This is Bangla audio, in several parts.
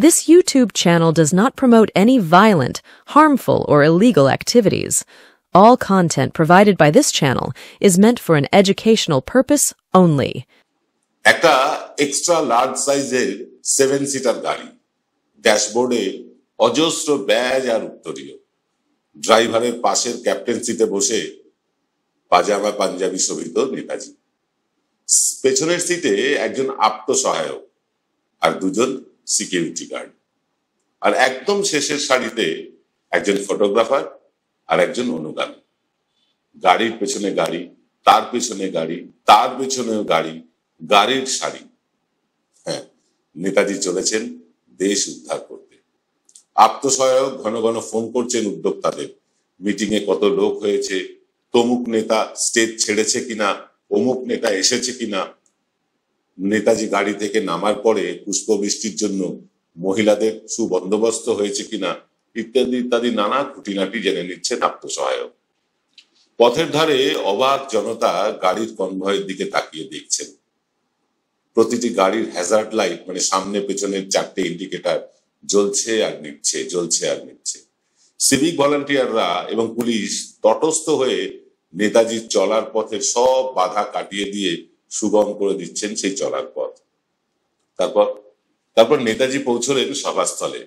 This YouTube channel does not promote any violent, harmful, or illegal activities. All content provided by this channel is meant for an educational purpose only. একটা এক্সট্রা লার্জ সাইজের 7 সিটার গাড়ি, ড্যাশবোর্ডে অজস্র ব্যাজ আর উত্তরীয়। ড্রাইভারের পাশের ক্যাপ্টেন সিটে বসে পাজামা পাঞ্জাবি শোভিত নেতাজি। পেছনের সিটে একজন আত্মসহায়ক আর দুজন সিকিউরিটি গার্ড, আর একদম শেষের সারিতে একজন ফটোগ্রাফার আর একজন অনুগামী। গাড়ির পেছনে গাড়ি, তার পেছনে গাড়ি, তার পেছনেও গাড়ি, গাড়ির সারি। হ্যাঁ, নেতাজি চলেছেন দেশ উদ্ধার করতে। আত্মসহায়ক ঘন ঘন ফোন করছেন উদ্যোক্তাদের, মিটিং এ কত লোক হয়েছে, তমুক নেতা স্টেজ ছেড়েছে কিনা, অমুক নেতা এসেছে কিনা, নেতাজি গাড়ি থেকে নামার পরে পুষ্পবৃষ্টির জন্য মহিলাদের সুবন্দোবস্ত হয়েছে কিনা, ইত্যাদি ইত্যাদি নানা খুঁটিনাটি জেনে নিচ্ছেন আত্মসহায়ক। পথের ধারে অবাক জনতা গাড়ির কনভয়ের দিকে তাকিয়ে দেখছেন। প্রতিটি গাড়ির হ্যাজার্ড লাইট, মানে সামনে পেছনের 4টে ইন্ডিকেটর জ্বলছে আর নিচ্ছে, জ্বলছে আর নিচ্ছে। সিভিক ভলান্টিয়াররা এবং পুলিশ তটস্থ হয়ে নেতাজির চলার পথের সব বাধা কাটিয়ে দিয়ে সুগম করে দিচ্ছেন সেই চলার পথ। তারপর নেতাজি পৌঁছলেন সভাস্থলে।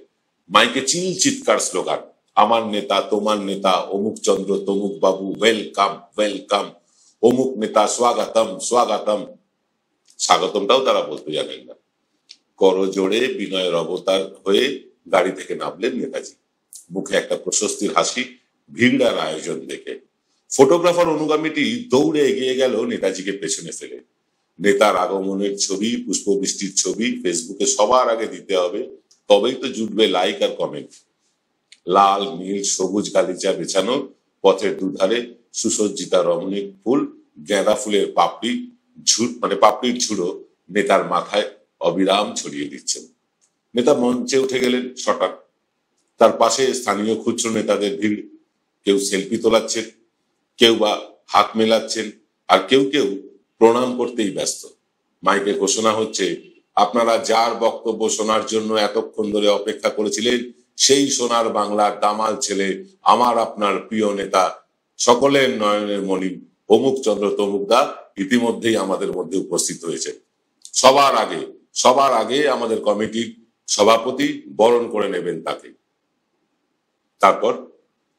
মাইকে চিৎকার স্লোগান, আমার নেতা, তোমার নেতা, অমুক চন্দ্র, তমুক বাবু, ওয়েলকাম ওয়েলকাম, অমুক নেতা, স্বাগতম স্বাগতম। স্বাগতমটাও তারা বলতে জানেন না। করজোড়ে বিনয়ের অবতার হয়ে গাড়ি থেকে নামলেন নেতাজি। মুখে একটা প্রশস্তির হাসি ভিড় আর আয়োজন দেখে। ফটোগ্রাফার অনুগামীটি দৌড়ে এগিয়ে গেল নেতাজিকে পেছনে ফেলে। নেতার আগমনের ছবি, পুষ্পবৃষ্টির ছবি ফেসবুকে সবার আগে দিতে হবে, তবেই তো জুটবে লাইক আর কমেন্ট। লাল নীল সবুজ গালিচা বেছানো পথের দুধারে সুসজ্জিতা রমণীক ফুল, গাঁদা ফুলের পাপড়ির ঝুড়ো নেতার মাথায় অবিরাম ছড়িয়ে দিচ্ছেন। নেতা মঞ্চে উঠে গেলেন হঠাৎ। তার পাশে স্থানীয় খুচরো নেতাদের ভিড়। কেউ সেলফি তোলাচ্ছেন, কেউ বা হাত মেলাচ্ছেন, আর কেউ কেউ প্রণাম করতেই ব্যস্ত। মাইকে ঘোষণা হচ্ছে, আপনারা যার বক্তব্য শোনার জন্য এতক্ষণ ধরে অপেক্ষা করেছিলেন, সেই সোনার বাংলার দামাল ছেলে, আমার আপনার প্রিয় নেতা, সকলের নয়নের মণি অমুক চন্দ্র তমুক দা ইতিমধ্যেই আমাদের মধ্যে উপস্থিত হয়েছে। সবার আগে আমাদের কমিটির সভাপতি বরণ করে নেবেন তাকে।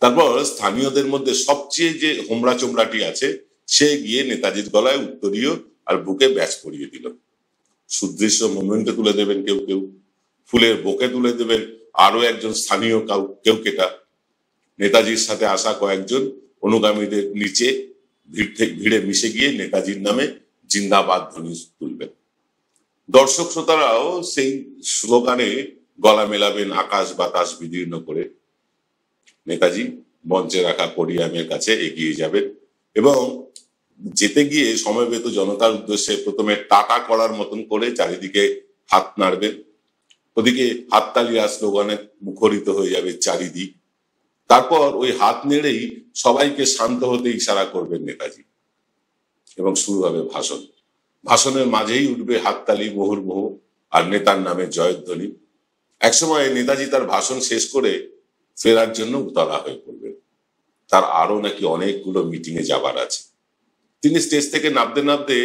তারপর স্থানীয়দের মধ্যে সবচেয়ে যে হোমরা চোমরাটি আছে, সে গিয়ে নেতাজির গলায় উত্তরীয় আর বুকে ব্যাচ পরিয়ে দিল। সুদৃশ্য মোমেন্টে তুলে দেবেন কেউ কেউ, ফুলের বুকে তুলে দেবেন আরো একজন স্থানীয় কেউকেটা। নেতাজির সাথে আসা কয়েকজন অনুগামীদের নিচে ভিড়ে মিশে গিয়ে নেতাজির নামে জিন্দাবাদ ধ্বনি তুলবেন। দর্শক শ্রোতারাও সেই স্লোগানে গলা মেলাবেন আকাশ বাতাস বিদীর্ণ করে। নেতাজি মঞ্চে রাখা পোডিয়ামের কাছে এগিয়ে যাবেন এবং যেতে গিয়ে সমবেত জনতার উদ্দেশ্যে প্রথমে টাটা করার মতন করে চারিদিকে হাত নাড়বেন। ওদিকে হাততালি আর স্লোগানে মুখরিত হয়ে যাবে চারিদিক। তারপর ওই হাত নেড়েই সবাইকে শান্ত হতে ইশারা করবেন নেতাজি এবং শুরু হবে ভাষণ। ভাষণের মাঝেই উঠবে হাততালি মুহুর্মুহু আর নেতার নামে জয়ধ্বনি। একসময় নেতাজি তার ভাষণ শেষ করে ফেরার জন্য উতলা হয়ে পড়বেন। তার আরো নাকি অনেকগুলো মিটিং এ যাবার আছে। তিনি স্টেজ থেকে নামতে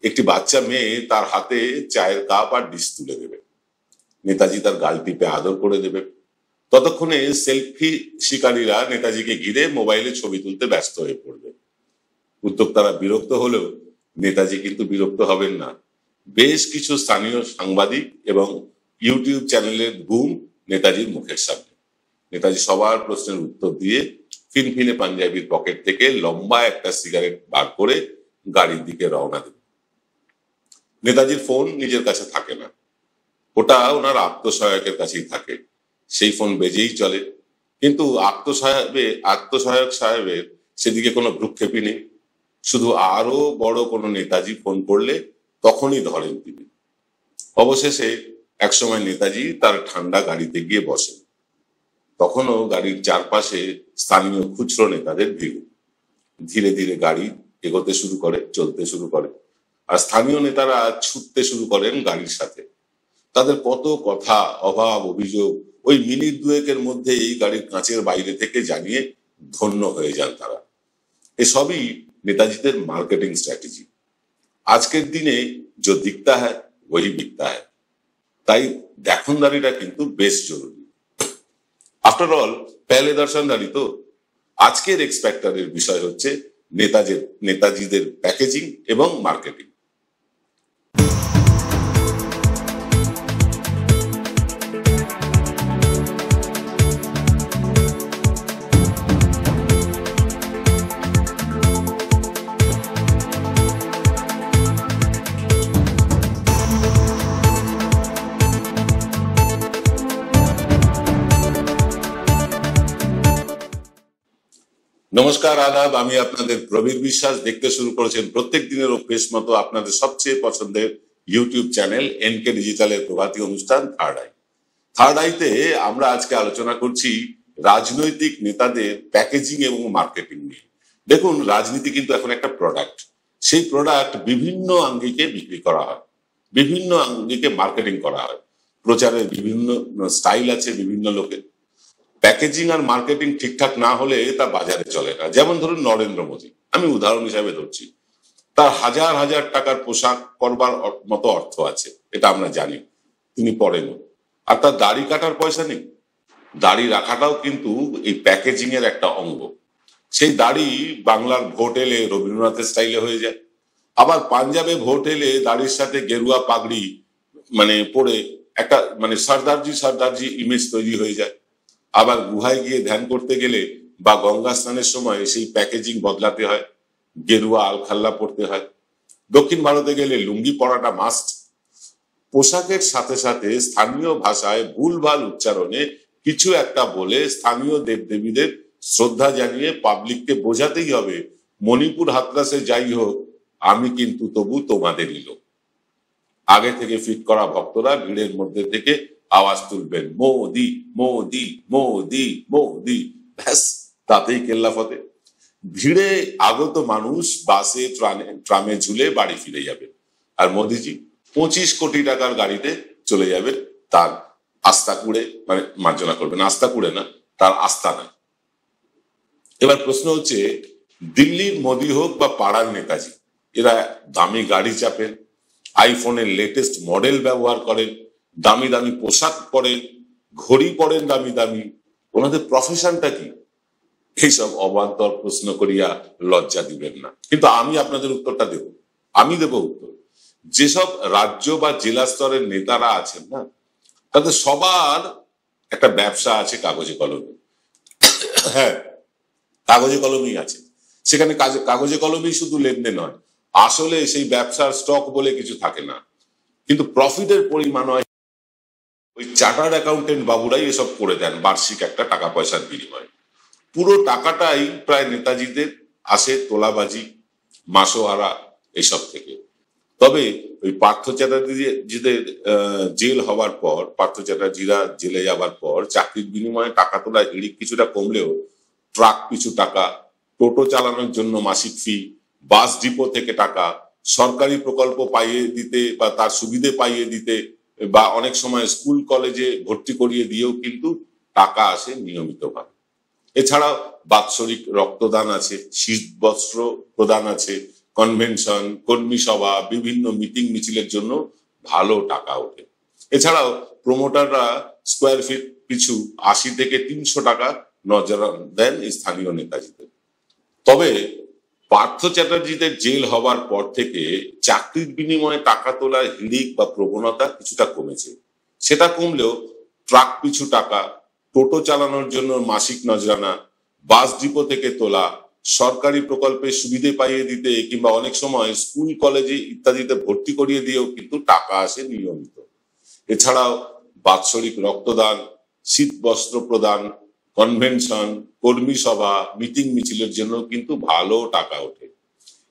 একটি বাচ্চা মেয়ে তার হাতে চায়ের কাপ আর ডিশ তুলে দেবে। নেতাজি তার গাল টিপে আদর করে দেবেন। ততক্ষণে সেলফি শিকারীরা নেতাজিকে ঘিরে মোবাইলে ছবি তুলতে ব্যস্ত হয়ে পড়বে। উদ্যোক্তারা বিরক্ত হলেও নেতাজি কিন্তু বিরক্ত হবেন না। বেশ কিছু স্থানীয় সাংবাদিক এবং ইউটিউব চ্যানেলের বুম নেতাজির মুখের সামনে। নেতাজি সবার প্রশ্নের উত্তর দিয়ে ফিনফিনে পাঞ্জাবির পকেট থেকে লম্বা একটা সিগারেট বার করে গাড়ির দিকে রওনা দেবেন। নেতাজির ফোন নিজের কাছে থাকে না, ওটা ওনার আত্মসহায়কের কাছেই থাকে। সেই ফোন বেজেই চলে, কিন্তু আত্মসহায়ক সাহেবের সেদিকে কোনো ভ্রুক্ষেপই নেই। শুধু আরো বড় কোনো নেতাজি ফোন করলে তখনই ধরেন তিনি। অবশেষে একসময় নেতাজি তার ঠান্ডা গাড়িতে গিয়ে বসেন। তখনও গাড়ির চারপাশে স্থানীয় খুচরো নেতাদের ভিড়। ধীরে ধীরে গাড়ি এগোতে শুরু করে, চলতে শুরু করে, আর স্থানীয় নেতারা ছুটতে শুরু করেন গাড়ির সাথে। তাদের কত কথা, অভাব, অভিযোগ ওই মিনিট দুয়েকের মধ্যে এই গাড়ির কাঁচের বাইরে থেকে জানিয়ে ধন্য হয়ে যান তারা। এসবই নেতাজিদের মার্কেটিং স্ট্র্যাটেজি। আজকের দিনে जो दिखता है वही बिकता है, তাই দেখনদারিটা কিন্তু বেশ জরুরি। আফটার অল পেলে দর্শনদারি তো। আজকের এক্সপেক্টারের বিষয় হচ্ছে নেতাজিদের প্যাকেজিং এবং মার্কেটিং। নমস্কার, আদাব। আমি আপনাদের প্রবীর বিশ্বাস। দেখতে শুরু করেছেন প্রত্যেক দিনের অভ্যেস মতো আপনাদের সবচেয়ে পছন্দের ইউটিউব চ্যানেল এনকে ডিজিটালের প্রভাতী অনুষ্ঠান থার্ড আই। থার্ড আইতে আমরা আজকে আলোচনা করছি রাজনৈতিক নেতাদের প্যাকেজিং এবং মার্কেটিং নিয়ে। দেখুন, রাজনীতি কিন্তু এখন একটা প্রোডাক্ট। সেই প্রোডাক্ট বিভিন্ন আঙ্গিকে বিক্রি করা হয়, বিভিন্ন আঙ্গিকে মার্কেটিং করা হয়। প্রচারের বিভিন্ন স্টাইল আছে বিভিন্ন লোকের। প্যাকেজিং আর মার্কেটিং ঠিকঠাক না হলে তা বাজারে চলে না। যেমন ধরুন নরেন্দ্র মোদী, আমি উদাহরণ হিসাবে ধরছি। তার হাজার হাজার টাকার পোশাক করবার মতো অর্থ আছে, এটা আমরা জানি, তিনি পড়েনও। আর তার দাড়ি কাটার পয়সা নেই। দাড়ি রাখাটাও কিন্তু এই প্যাকেজিং এর একটা অঙ্গ। সেই দাড়ি বাংলার ভোট এলে রবীন্দ্রনাথের স্টাইলে হয়ে যায়, আবার পাঞ্জাবে ভোট এলে দাড়ির সাথে গেরুয়া পাগড়ি পরে একটা সর্দারজি ইমেজ তৈরি হয়ে যায়। আবার গুহায় গিয়ে ধ্যান করতে গেলে বা গঙ্গা স্নানের সময় সেই প্যাকেজিং বদলাতে হয়, গেরুয়া আলখাল্লা পড়তে হয়। দক্ষিণ ভারতে গেলে লুঙ্গি পরাটা মাস্ট। পোশাকের সাথে সাথে স্থানীয় ভাষায় ভুলভাল উচ্চারণে কিছু একটা বলে স্থানীয় দেবদেবীদের শ্রদ্ধা জানিয়ে পাবলিককে বোঝাতেই হবে, মণিপুর হাতরাসে যাই হোক, আমি কিন্তু তবু তোমাদেরই লোক। আগে থেকে ফিট করা ভক্তরা ভিড়ের মধ্যে থেকে আওয়াজ তুলবেন, মোদি মোদি মোদি মোদি, ব্যাস, তাতেই কেল্লা ফতে। ভিড়ে আগত মানুষ বাসে ট্রামে ঝুলে বাড়ি ফিরে যাবে, আর মোদিজি 25 কোটি টাকার গাড়িতে চলে যাবে তার আস্থা কুড়ে, মার্জনা করবেন, আস্থা কুড়ে না, তার আস্তানা। এবার প্রশ্ন হচ্ছে, দিল্লির মোদি হোক বা পাড়ার নেতাজি, এরা দামি গাড়ি চাপেন, আইফোনের লেটেস্ট মডেল ব্যবহার করেন, দামি দামি পোশাক পরেন, ঘড়ি পরেন দামি দামি। ওনাদের প্রফেশনটা কি? এইসব অবান্তর প্রশ্ন করিয়া লজ্জা দিবেন না। কিন্তু আমি আপনাদের উত্তরটা দেব। আমি দেব উত্তর। যেসব রাজ্য বা জেলা স্তরের নেতারা আছেন না, তাদের সবার একটা ব্যবসা আছে কাগজে কলমে। হ্যাঁ, কাগজে কলমেই আছে। সেখানে কাগজে কলমেই শুধু লেনদেন হয়, আসলে সেই ব্যবসার স্টক বলে কিছু থাকে না। কিন্তু প্রফিটের পরিমাণ হয়, ওই চার্টার্ড অ্যাকাউন্টেন্ট বাবুরাই এসব করে দেন বার্ষিক একটা টাকা পয়সার বিনিময়ে। পুরো টাকাটাই প্রায় নেতাজিদের আসে তোলাবাজি, মাসোহারা এসব থেকে। তবে ওই পার্থ চ্যাটার্জিদের জেল হওয়ার পর, পার্থ চ্যাটার্জিরা জেলে যাওয়ার পর চাকরির বিনিময়ে টাকা তোলার হিড়িক কিছুটা কমলেও ট্রাক পিছু টাকা, টোটো চালানোর জন্য মাসিক ফি, বাস ডিপো থেকে টাকা, সরকারি প্রকল্প পাইয়ে দিতে বা তার সুবিধে পাইয়ে দিতে, বা অনেক সময় স্কুল কলেজে ভর্তি করিয়ে দিয়েও কিন্তু টাকা আসে নিয়মিতভাবে। এছাড়াও বাৎসরিক রক্তদান আছে, শীত বস্ত্র প্রদান আছে, কনভেনশন, কর্মী সভা, বিভিন্ন মিটিং মিছিলের জন্য ভালো টাকা ওঠে। এছাড়াও প্রমোটাররা স্কোয়ার ফিট পিছু 80 থেকে 300 টাকা নজর দেন স্থানীয় নেতাজিদের। তবে পার্থ চ্যাটার্জিদের জেল হবার পর থেকে চাকরির বিনিময়ে টাকা তোলার হিড়িক বা প্রবণতা কিছুটা কমেছে। সেটা কমলেও ট্রাক পিছু টাকা, টোটো চালানোর জন্য মাসিক নজরানা, বাস ডিপো থেকে তোলা, সরকারি প্রকল্পে সুবিধে পাইয়ে দিতে কিংবা অনেক সময় স্কুল কলেজে ইত্যাদিতে ভর্তি করিয়ে দিয়েও কিন্তু টাকা আসে নিয়মিত। এছাড়াও বাৎসরিক রক্তদান, শীত বস্ত্র প্রদান, কনভেনশন, কর্মী সভা, মিটিং মিছিলের জন্য কিন্তু ভালো টাকা ওঠে।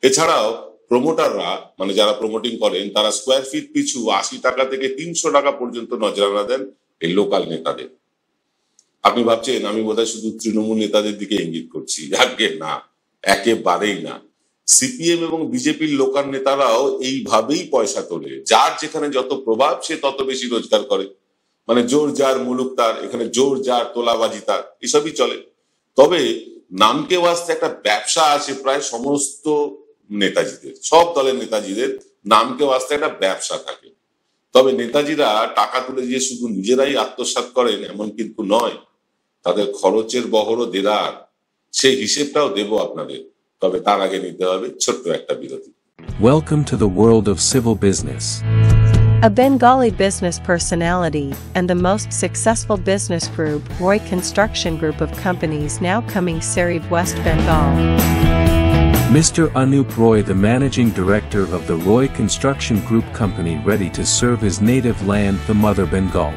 এছাড়াও প্রমোটাররা, যারা প্রমোটিং করেন, তারা স্কোয়ার ফিট পিছু 80 টাকা থেকে 300 টাকা পর্যন্ত নজরানা দেন এই লোকাল নেতাদের। আপনি ভাবছেন আমি বোধহয় শুধু তৃণমূল নেতাদের দিকে ইঙ্গিত করছি। আগে না, একেবারেই না। সিপিএম এবং বিজেপির লোকাল নেতারাও এইভাবেই পয়সা তোলে, যার যেখানে যত প্রভাব সে তত বেশি রোজগার করে। মানে জোর যার মুলুক তার, এখানে জোর যার তোলাবাজি তার, এসবই চলে। তবে নামকে ওয়াস্তে একটা ব্যবসা আছে প্রায় সমস্ত নেতাজিদের, সব দলের নেতাজিদের নামকে ওয়াস্তে একটা ব্যবসা থাকে। তবে নেতাজিরা টাকা তুলে দিয়ে শুধু নিজেরাই আত্মসাৎ করেন এমন কিন্তু নয়, তাদের খরচের বহরও দেদার, সেই হিসেবটাও দেব আপনাদের। তবে তার আগে নিতে হবে ছোট্ট একটা বিরতি। Welcome to the world of civil business. A Bengali business personality and the most successful business group, Roy Construction Group of companies now coming Sarib, West Bengal. Mr. Anup Roy, the managing director of the Roy Construction Group company, ready to serve his native land, the mother Bengal.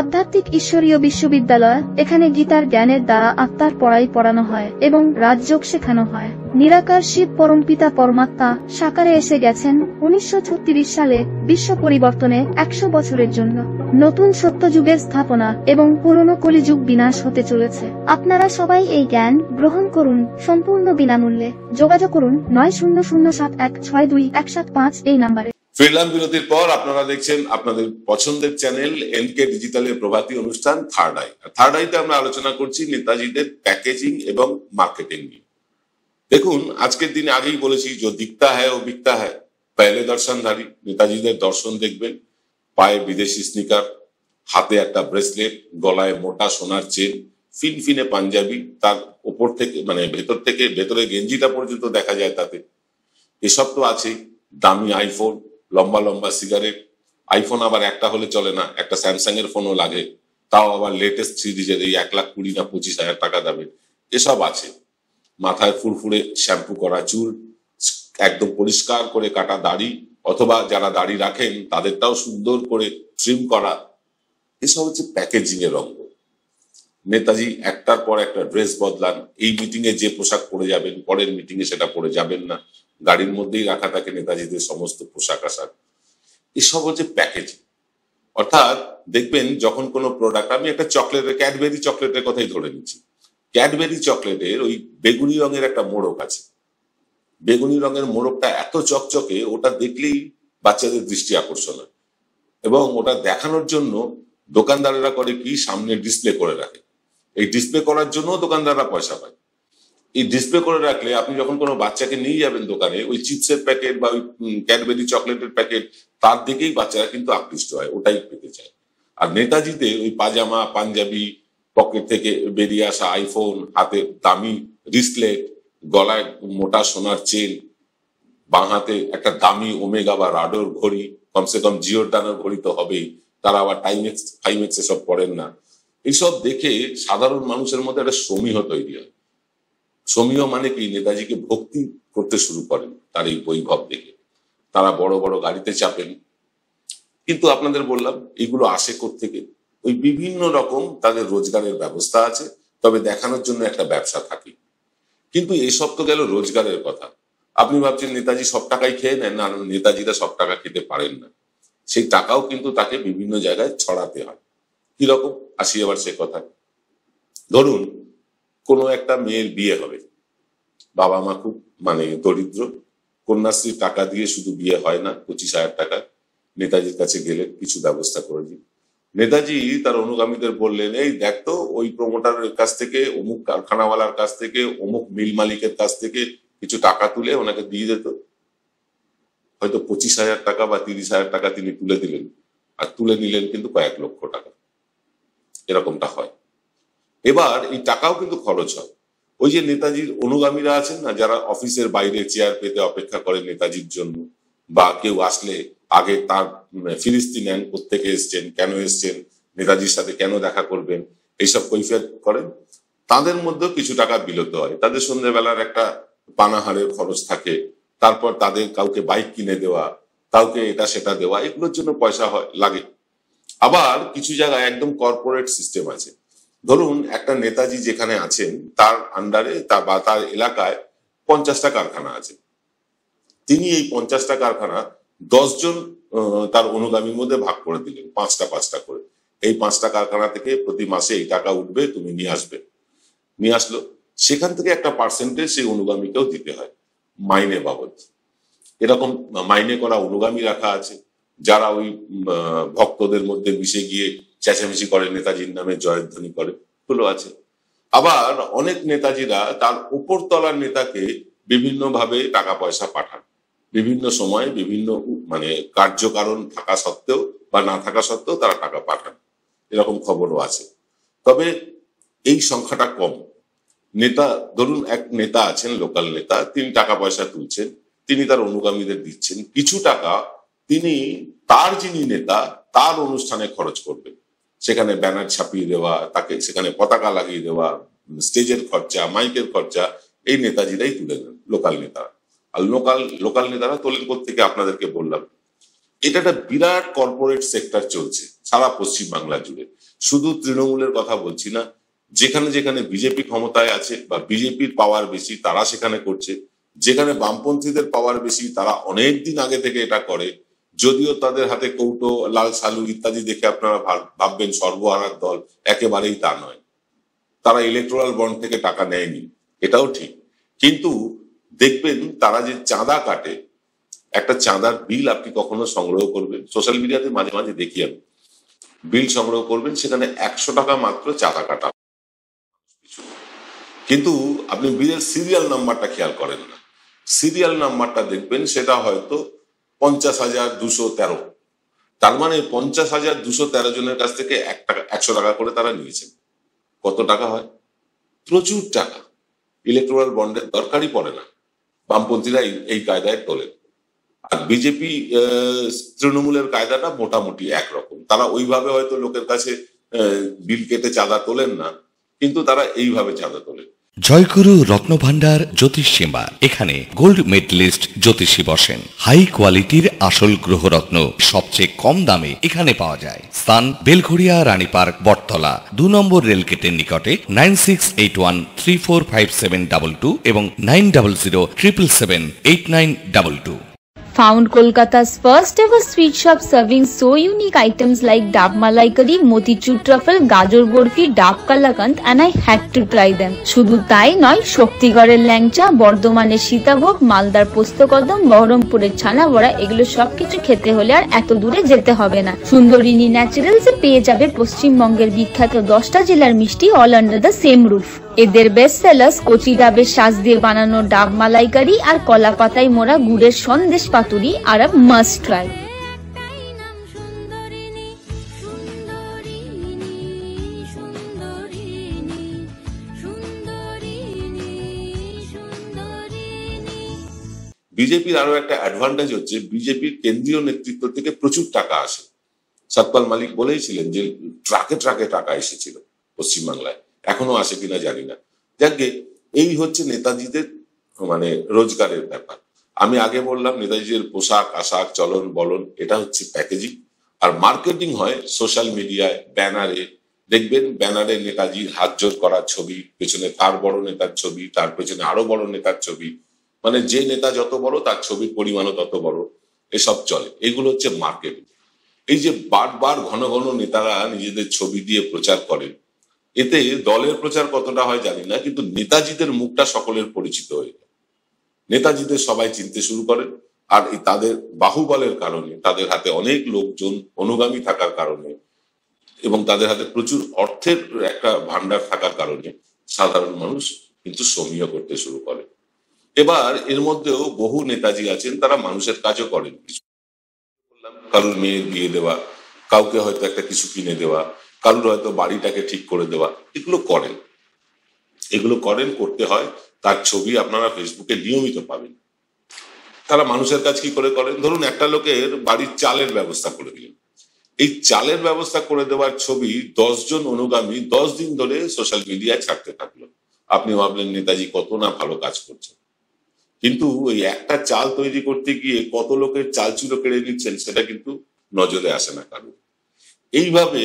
আধ্যাত্মিক ঈশ্বরীয় বিশ্ববিদ্যালয়, এখানে গীতার জ্ঞানের দ্বারা আত্মার পড়াই পড়ানো হয় এবং রাজযোগ শেখানো হয়। নিরাকার শিব পরমপিতা পরমাত্মা সাকারে এসে গেছেন 1936 সালে বিশ্ব পরিবর্তনে 100 বছরের জন্য। নতুন সত্যযুগের স্থাপনা এবং পুরনো কলিযুগ বিনাশ হতে চলেছে। আপনারা সবাই এই জ্ঞান গ্রহণ করুন সম্পূর্ণ বিনামূল্যে। যোগাযোগ করুন 9007162175 এই নাম্বারে। ফিরলাম বিরতির পর। আপনারা দেখছেন আপনাদের পছন্দের চ্যানেল এনকে ডিজিটালের প্রভাতী অনুষ্ঠান থার্ড আই। থার্ড আইতে আমরা আলোচনা করছি নেতাজিদের প্যাকেজিং এবং মার্কেটিং নিয়ে। দেখুন, আজকের দিনে আগেই বলেছি, যে দিখতা হ্যায় ও বিকতা হ্যায়। পেলে দর্শনধারী নেতাজিদের দর্শন দেখবেন, পায়ে বিদেশি স্নিকার, হাতে একটা ব্রেসলেট, গলায় মোটা সোনার চেন, ফিনফিনে পাঞ্জাবি, তার ওপর থেকে মানে ভেতর থেকে ভেতরে গেঞ্জিটা পর্যন্ত দেখা যায় তাতে। এসব তো আছেই। দামি আইফোন, লম্বা লম্বা সিগারেট। আইফোন আবার একটা হলে চলে না, একটা স্যামসাং এর ফোনও লাগে, তাও আবার লেটেস্ট সিরিজের, এই 1,20,000 না 25,000 টাকা দামে। এসব আছে। মাথায় ফুরফুরে শ্যাম্পু করা চুল, একদম পরিষ্কার করে কাটা দাড়ি, অথবা যারা দাড়ি রাখেন তাদেরটাও সুন্দর করে ট্রিম করা। এসব হচ্ছে প্যাকেজিং এর অঙ্গ। নেতাজি একটার পর একটা ড্রেস বদলান। এই মিটিং এ যে পোশাক পরে যাবেন, পরের মিটিং এ সেটা পরে যাবেন না। গাড়ির মধ্যেই রাখা থাকে নেতাজিদের সমস্ত পোশাক আশাক। এসব হচ্ছে প্যাকেজিং। অর্থাৎ দেখবেন যখন কোনো প্রোডাক্ট, আমি একটা চকলেটের, ক্যাডবেরি চকলেটের কথাই ধরে নিচ্ছি। ক্যাডবেরি চকলেটের ওই বেগুনি রঙের একটা মোড়ক আছে। বেগুনি রঙের মোড়কটা এত চকচকে, ওটা দেখলেই বাচ্চাদের দৃষ্টি আকর্ষণ হয়। এবং ওটা দেখানোর জন্য দোকানদারেরা করে কি, সামনে ডিসপ্লে করে রাখে। এই ডিসপ্লে করার জন্য দোকানদাররা পয়সা পায়। এই ডিসপ্লে করে রাখলে আপনি যখন কোনো বাচ্চাকে নিয়ে যাবেন দোকানে, ওই চিপসের প্যাকেট বা ওই ক্যাডবেরি চকলেটের প্যাকেট, তার দিকেই বাচ্চারা কিন্তু আকৃষ্ট হয়, ওটাই পেতে চায়। আর নেতাজিদের ওই পাজামা, পাঞ্জাবি, পকেট থেকে বেরিয়ে আসা আইফোন, হাতে দামি রিসলেট, গলায় মোটা সোনার চেন, বাঁ হাতে একটা দামি ওমেগা বা রাডোর ঘড়ি, কমসে কম জিওরডানের ঘড়ি তো হবেই। তারা আবার টাইমেক্স ফাইমেক্স এসব পড়েন না। এইসব দেখে সাধারণ মানুষের মধ্যে একটা সমীহ তৈরি হয়। সমীহ মানে কি, নেতাজিকে ভক্তি করতে শুরু করেন তার এই বৈভব দেখে। তারা বড় বড় গাড়িতে চাপেন। কিন্তু আপনাদের বললাম, এগুলো আসে কোত্থেকে? ওই বিভিন্ন রকম তাদের রোজগারের ব্যবস্থা আছে, তবে দেখানোর জন্য একটা ব্যবসা থাকে। কিন্তু এসব তো গেল রোজগারের কথা। আপনি ভাবছেন নেতাজি সব টাকাই খেয়ে নেন? না, নেতাজিরা সব টাকা খেতে পারেন না। সেই টাকাও কিন্তু তাকে বিভিন্ন জায়গায় ছড়াতে হয়। কিরকম? আসি এবার সে কথা। ধরুন কোনো একটা মেয়ের বিয়ে হবে, বাবা মা খুব দরিদ্র, কন্যাশ্রীর টাকা দিয়ে শুধু বিয়ে হয় না, 25,000 টাকা। নেতাজির কাছে গেলেন, কিছু ব্যবস্থা করে দিন। নেতাজি তার অনুগামীদের বললেন, এই দেখ তো, ওই প্রমোটারের কাছ থেকে, অমুক কারখানাওয়ালার কাছ থেকে, অমুক মিল মালিকের কাছ থেকে কিছু টাকা তুলে ওনাকে দিয়ে দিত। হয়তো 25,000 টাকা বা 30,000 টাকা তিনি তুলে দিলেন, আর তুলে নিলেন কিন্তু কয়েক লক্ষ টাকা। এরকমটা হয়। এবার এই টাকাও কিন্তু খরচ হয়। ওই যে নেতাজির অনুগামীরা আছেন না, যারা অফিসের বাইরে চেয়ার পেতে অপেক্ষা করেন নেতাজির জন্য, বা কেউ আসলে আগে তার ফিরিস্তি নেন, কোত্থেকে এসছেন, কেন এসছেন, নেতাজির সাথে কেন দেখা করবেন, এইসব কৈফিয়ত করেন। তাদের মধ্যেও কিছু টাকা বিলত হয়। তাদের সন্ধ্যেবেলার একটা পানাহারের খরচ থাকে, তারপর তাদের কাউকে বাইক কিনে দেওয়া, কাউকে এটা সেটা দেওয়া, এগুলোর জন্য পয়সা লাগে। আবার কিছু জায়গায় একদম কর্পোরেট সিস্টেম আছে। ধরুন একটা নেতাজি যেখানে আছেন, তার আন্ডারে তার এলাকায় 50টা কারখানা আছে। তিনি এই 50টা কারখানা 10 জন তার অনুগামীর মধ্যে ভাগ করে দিলেন, 5টা করে। এই 5টা কারখানা থেকে প্রতি মাসে এই টাকা উঠবে, তুমি নিয়ে আসবে। নিয়ে আসলো, সেখান থেকে একটা পার্সেন্টেজ সেই অনুগামীকেও দিতে হয় মাইনে বাবদ। এরকম মাইনে করা অনুগামী রাখা আছে, যারা ওই ভক্তদের মধ্যে মিশে গিয়ে চেঁচামেচি করে, নেতাজির নামে জয়ধ্বনি করে, এগুলো আছে। আবার অনেক নেতাজিরা তার উপর তলার নেতাকে বিভিন্ন ভাবে টাকা পয়সা পাঠান, বিভিন্ন সময় বিভিন্ন মানে কার্যকারণ থাকা সত্ত্বেও বা না থাকা সত্ত্বেও তারা টাকা পাঠান, এরকম খবরও আছে। তবে এই সংখ্যাটা কম। নেতা, ধরুন এক নেতা আছেন, লোকাল নেতা, তিনি টাকা পয়সা তুলছেন, তিনি তার অনুগামীদের দিচ্ছেন, কিছু টাকা তিনি তার যিনি নেতা তার অনুষ্ঠানে খরচ করবেন। সেখানে ব্যানার ছাপিয়ে দেওয়া, তাকে সেখানে পতাকা লাগিয়ে দেওয়া, স্টেজের খরচা, মাইকের খরচা এই নেতাজিরাই তুলে নেন, লোকাল নেতারা। আর লোকাল নেতারা তোলেন কোত্থেকে আপনাদেরকে বললাম। এটা একটা বিরাট কর্পোরেট সেক্টর চলছে সারা পশ্চিম বাংলা জুড়ে। শুধু তৃণমূলের কথা বলছি না, যেখানে যেখানে বিজেপি ক্ষমতায় আছে বা বিজেপির পাওয়ার বেশি তারা সেখানে করছে, যেখানে বামপন্থীদের পাওয়ার বেশি তারা অনেক দিন আগে থেকে এটা করে। যদিও তাদের হাতে কৌটো, লাল সালু ইত্যাদি দেখে আপনারা ভাববেন সর্বহারার দল, একেবারেই তা নয়। তারা ইলেকট্রাল বন্ড থেকে টাকা নেয়নি, এটাও ঠিক। কিন্তু দেখবেন তারা যে চাঁদা কাটে, একটা চাঁদার বিল আপনি কখনো সংগ্রহ করবেন, সোশ্যাল মিডিয়াতে মাঝে মাঝে দেখি আমি, বিল সংগ্রহ করবেন, সেখানে 100 টাকা মাত্র চাঁদা কাটা। কিন্তু আপনি বিলের সিরিয়াল নাম্বারটা খেয়াল করেন না। সিরিয়াল নাম্বারটা দেখবেন সেটা হয়তো 50,213। তার মানে 50,213 জনের কাছ থেকে 100 টাকা করে তারা নিয়েছেন। কত টাকা হয়? প্রচুর টাকা। ইলেকট্রাল বন্ডের দরকারই পড়ে না, বামপন্থীরা এই কায়দায় তোলেন। আর বিজেপি তৃণমূলের কায়দাটা মোটামুটি একরকম। তারা ওইভাবে হয়তো লোকের কাছে বিল কেটে চাঁদা তোলেন না, কিন্তু তারা এইভাবে চাঁদা তোলেন। জয়গুরু রত্নভান্ডার জ্যোতিষ সীমা, এখানে গোল্ড মেডেলিস্ট জ্যোতিষী বসেন। হাই কোয়ালিটির আসল গ্রহরত্ন সবচেয়ে কম দামে এখানে পাওয়া যায়। স্থান বেলঘড়িয়া রানী পার্ক, বটতলা, 2 নম্বর রেলগেটের নিকটে। 9681345722 এবং 9007778922। Found Kolkata's first ever sweet shop serving so unique items like Dab Malai Curry, Motichur Truffle, Gajor Borfi, Dab Kalakand, and I had to try them. শুধু তাই নয়, শক্তিগড়ের ল্যাংচা, বর্ধমানের সীতাভোগ, মালদার পোস্তকদম, বহরমপুরের ছানা বড়া, এগুলো সবকিছু খেতে হলে আর এত দূরে যেতে হবে না। সুন্দরিনী ন্যাচারালসে পেয়ে যাবে পশ্চিমবঙ্গের বিখ্যাত 10টা জেলার মিষ্টি all under the same roof. এদের বেস্ট সেলার্স কচি ডাবের শাঁস দিয়ে বানানো ডাব মালাইকারি আর কলা পাতায় মোড়া গুড়ের সন্দেশ পাতুরি আর মাস্ট ট্রাই। বিজেপির আরো একটা অ্যাডভান্টেজ হচ্ছে, বিজেপির কেন্দ্রীয় নেতৃত্ব থেকে প্রচুর টাকা আসে। সতপাল মালিক বলেইছিলেন যে ট্রাকে ট্রাকে টাকা এসেছিল পশ্চিমবাংলায়, এখনো আসে কিনা জানি না। যাকে এই হচ্ছে নেতাজিদের মানে রোজগারের ব্যাপার। আমি আগে বললাম নেতাজিদের পোশাক আশাক, চলন বলন, এটা হচ্ছে প্যাকেজিং। আর মার্কেটিং হয় সোশ্যাল মিডিয়ায়, ব্যানারে। দেখবেন ব্যানারে নেতাজির হাত জোর করার ছবি, পেছনে তার বড় নেতার ছবি, তার পেছনে আরো বড় নেতার ছবি, মানে যে নেতা যত বড় তার ছবির পরিমাণও তত বড়, এসব চলে। এগুলো হচ্ছে মার্কেটিং। এই যে বারবার ঘন ঘন নেতারা নিজেদের ছবি দিয়ে প্রচার করেন, এতে দলের প্রচার কতটা হয় জানি না, কিন্তু নেতাজিদের মুখটা সকলের পরিচিত হয়ে যায়। নেতাজিদের সবাই চিনতে শুরু করেন। আর তাদের বাহুবলের কারণে, তাদের হাতে অনেক লোকজন অনুগামী থাকার কারণে এবং তাদের হাতে প্রচুর অর্থের একটা ভান্ডার থাকার কারণে সাধারণ মানুষ কিন্তু সমীহ করতে শুরু করে। এবার এর মধ্যেও বহু নেতাজি আছেন, তারা মানুষের কাজও করেন। কারোর মেয়ের বিয়ে দেওয়া, কাউকে হয়তো একটা কিছু কিনে দেওয়া, কারোর হয়তো বাড়িটাকে ঠিক করে দেওয়া, এগুলো করেন, করতে হয়। তার ছবি আপনারা ফেসবুকে নিয়মিত পাবেন। তারা মানুষের কাজ কি করে করেন? ধরুন একটা লোকের বাড়ির চালের ব্যবস্থা করে দিলেন, এই চালের ব্যবস্থা করে দেওয়ার ছবি 10 জন অনুগামী 10 দিন ধরে সোশ্যাল মিডিয়ায় ছাড়তে থাকলো। আপনি ভাবলেন নেতাজি কত না ভালো কাজ করছেন, কিন্তু ওই একটা চাল তৈরি করতে গিয়ে কত লোকের চাল চুলো কেড়ে নিচ্ছেন সেটা কিন্তু নজরে আসে না কারো। এইভাবে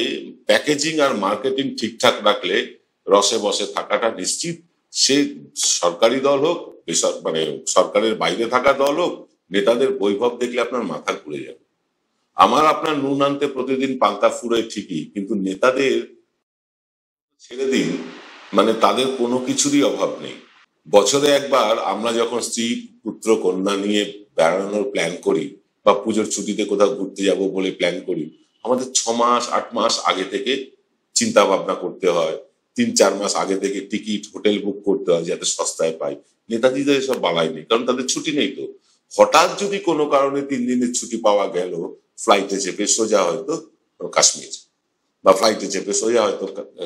প্যাকেজিং আর মার্কেটিং ঠিকঠাক রাখলে রসে বসে থাকাটা নিশ্চিত। সে সরকারি দল হোক, মানে সরকারের বাইরে থাকা দল হোক, নেতাদের বৈভব দেখলে আপনার মাথা ঘুরে যাবে। আমার আপনার নুন আনতে প্রতিদিন পান্তা ফুরোয় ঠিকই, কিন্তু নেতাদের ছেড়ে দিন, মানে তাদের কোনো কিছুরই অভাব নেই। বছরে একবার আমরা যখন স্ত্রী পুত্র কন্যা নিয়ে বেড়ানোর প্ল্যান করি বা পুজোর ছুটিতে কোথাও ঘুরতে যাব বলে প্ল্যান করি, আমাদের 6 মাস 8 মাস আগে থেকে চিন্তা ভাবনা করতে হয়, 3-4 মাস আগে থেকে টিকিট হোটেল বুক করতে হয় যাতে সস্তায় পাই। নেতাজিদের এসব বালাই নেই, কারণ তাদের ছুটি নেই। তো হঠাৎ যদি কোনো কারণে 3 দিনের ছুটি পাওয়া গেল, ফ্লাইটে চেপে সোজা হয়তো কাশ্মীর, বা ফ্লাইটে চেপে সোজা হয়তো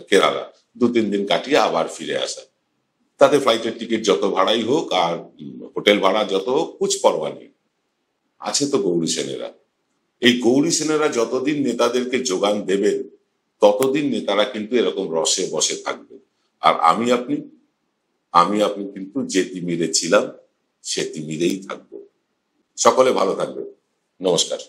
কেরালা, 2-3 দিন কাটিয়ে আবার ফিরে আসা। তাতে ফ্লাইটের টিকিট যত ভাড়াই হোক আর হোটেল ভাড়া যত হোক, কুছ পরোয়া নেই। আছে তো গৌরী সেনেরা। এই গৌরী সেনেরা যতদিন নেতাদেরকে যোগান দেবেন, ততদিন নেতারা কিন্তু এরকম রসে বসে থাকবে। আর আমি আপনি কিন্তু যে তিমিরে ছিলাম সে তিমিরেই থাকবো। সকলে ভালো থাকবে। নমস্কার।